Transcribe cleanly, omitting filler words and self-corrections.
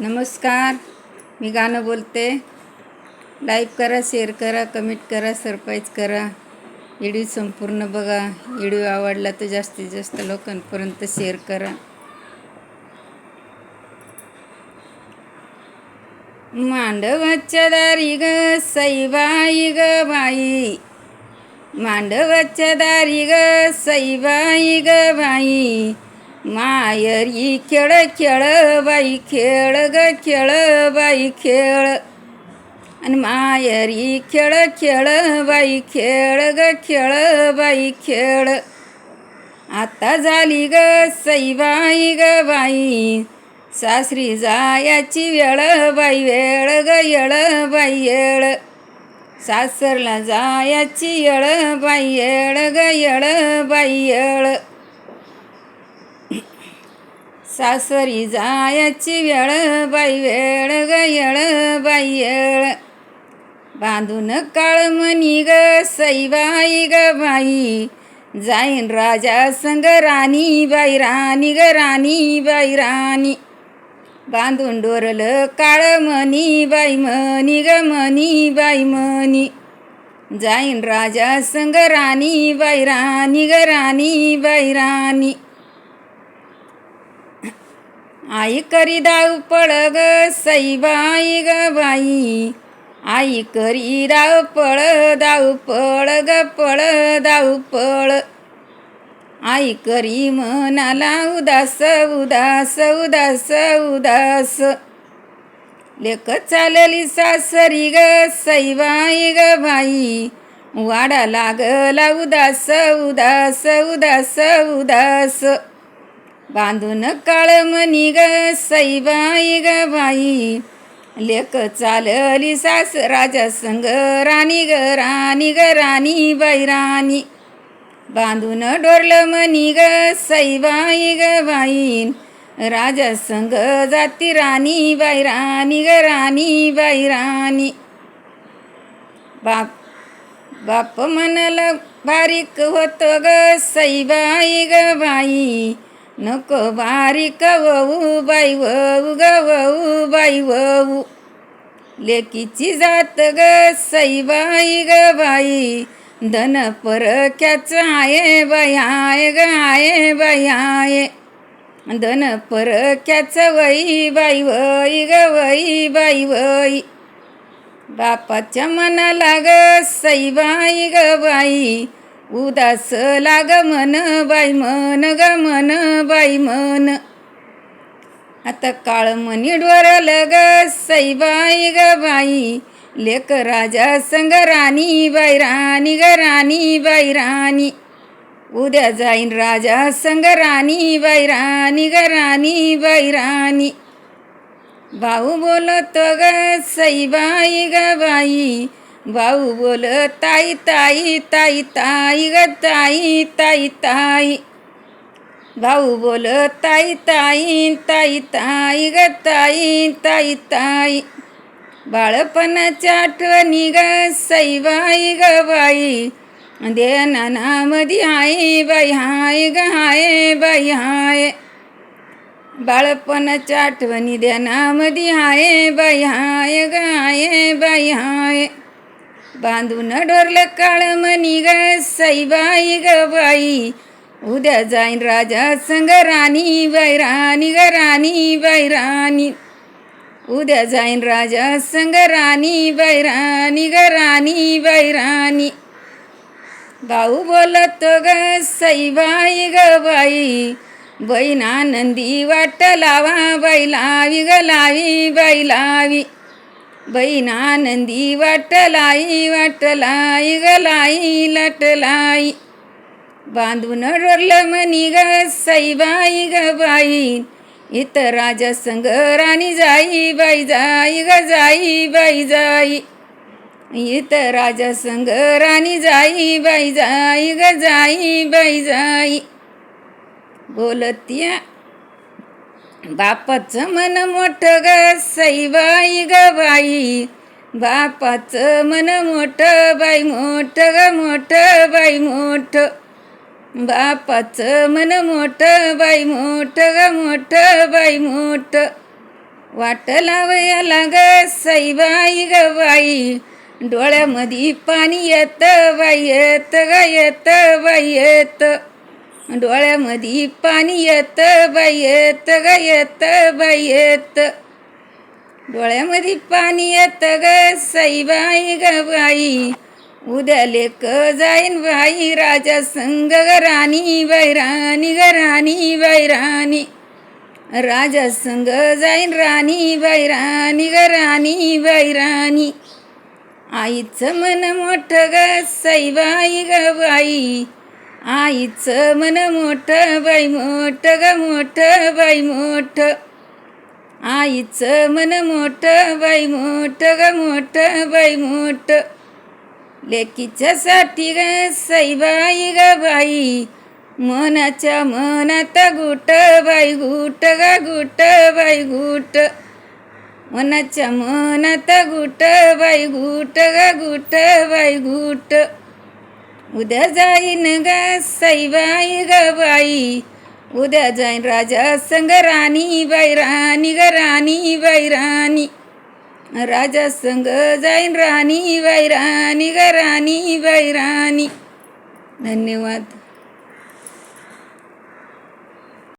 नमस्कार. मी गाणं बोलते. लाईक करा, शेअर करा, कमेंट करा, सरप्राईज करा. व्हिडिओ संपूर्ण बघा. व्हिडिओ आवडला तर जास्तीत जास्त लोकांपर्यंत शेअर करा. मांडवाच्या दारी ग सईबाई ग बाई, मांडवाच्या दारी ग सईबाई ग बाई, मायरी खेळ खेळ बाई खेळ ग खेळ बाई खेळ, आणि मायरी खेळ खेळ बाई खेळ ग खेळ बाई खेळ. आता झाली ग सईबाई ग बाई, सासरी जायाची वेळ बाई वेळ ग येळ बाई येळ, सासरला जायाची येळ बाई येळ ग येळ बाई येळ, सासरी जायाची वेळ बाई वेळ ग येळ बाई येळ. बांधून काळमणी ग सईबाई ग बाई, जाईन राजा संग राणी बाई राणी ग राणी बाई राणी, बांधून डोरलं काळमणी बाई मणी ग मणी बाई मणी, जाईन राजा संग राणी बाई राणी ग राणी बाई राणी. आई करी धावपळ ग सईबाई ग बाई, आई करी धावपळ धावपळ ग पळ धावपळ, आई करी मनाला उदास उदास उदास उदास, लेक चालली सासरी ग सईबाई ग बाई, वाडा लागला उदास उदास उदास उदास, बांधून काळमणी ग सईबाई ग बाई, लेक चालली सास राजा संग राणी ग राणी ग राणी बाई राणी, बांधून डोरलं मणी ग सईबाई ग बाई, राजा संग जाती राणी बाई राणी ग राणी बाई राणी. बाप म्हणाला बारीक होतो ग सईबाई ग बाई, नको बारीक वहू बाई वहू ग वहू बाई वहू, लेकीची जात ग सईबाई ग बाई, धन परक्याच आहे बाई आहे ग आहे बाई आहे, धन परक्याच वही बाई वही ग वही बाई वही. बापाच्या मनाला ग सईबाई ग बाई, उदास लाग मन बाई मन ग मन बाई मन, आता काळमणी डोरलं ग सईबाई ग बाई, लेक राजा संग राणी बाई राणी ग राणी बाई राणी, उद्या जाईन राजा संग राणी बाई राणी ग राणी बाई राणी. भाऊ बोलतो ग सईबाई ग बाई, भाऊ बोल ताई ताई ताई ताई ग ताई ताई ताई, भाऊ बोल ताई ताई ताई ताई ग ताई ताई ताई. बाळपणाच्या आठवणी ग सईबाई ग बाई, ध्यानामध्ये हाय बाई हाय ग हाय बाई हाय, बाळपणाच्या आठवणी ध्यानामध्ये हाय बाई हाय ग हाय बाई हाय. बांधून डोरलं काळमणी ग सईबाई ग बाई, उद्या जाईन राजा संग राणी बाई राणी ग राणी बाई राणी, उद्या जाईन राजा संग राणी बाई राणी ग राणी बाई राणी. भाऊ बोलतो ग सईबाई ग बाई, बहीण आनंदी वाट लावा बाई लावी ग लावी बाई लावी, बहीण आनंदी वाट लाई ग लाई लट लाई. बांधून डोरलं मणी ग सईबाई ग बाई, इथं राजा संग राणी जाई बाई जाई ग जाई बाई जाई, इथं राजा संग राणी जाई बाई जाई ग जाई बाई जाई. बोलत्या बापाचं मन मोठं ग सईबाई ग बाई, बापाचं मन मोठं बाई मोठं ग मोठं बाई मोठं, बापाचं मन मोठं बाई मोठं ग मोठं बाई मोठं, वाट लावयाला ग सईबाई ग बाई, डोळ्यामध्ये पाणी येत बाई येत ग येत बाई येत, डोळ्यामध्ये पाणी येत बाई येत ग येत बाई येत, डोळ्यामध्ये पाणी येत ग सईबाई ग बाई, उद्या लेक जाईन बाई राजा संग ग राणी बाई राणी ग राणी बाई राणी, राजा संग जाईन राणी बाई राणी ग राणी बाई राणी, आईचं मन मोठं ग सईबाई ग बाई, आईचं मन मोठं बाई मोठं ग मोठं बाई मोठं, आईचं मन मोठं बाई मोठं ग मोठं बाई मोठं, लेकीच्यासाठी ग सईबाई ग बाई, मनाच्या मनात गुट बाई गुट ग गुट बाई गुट, मनाच्या मनात गुट बाई गुट ग गुट बाई गुट, उद्या जाईन ग सईबाई ग बाई, उद्या जाईन राजा संग राणी बाई राणी ग राणी बाई राणी, राजा संग जाईन राणी बाई राणी ग राणी बाई राणी. धन्यवाद.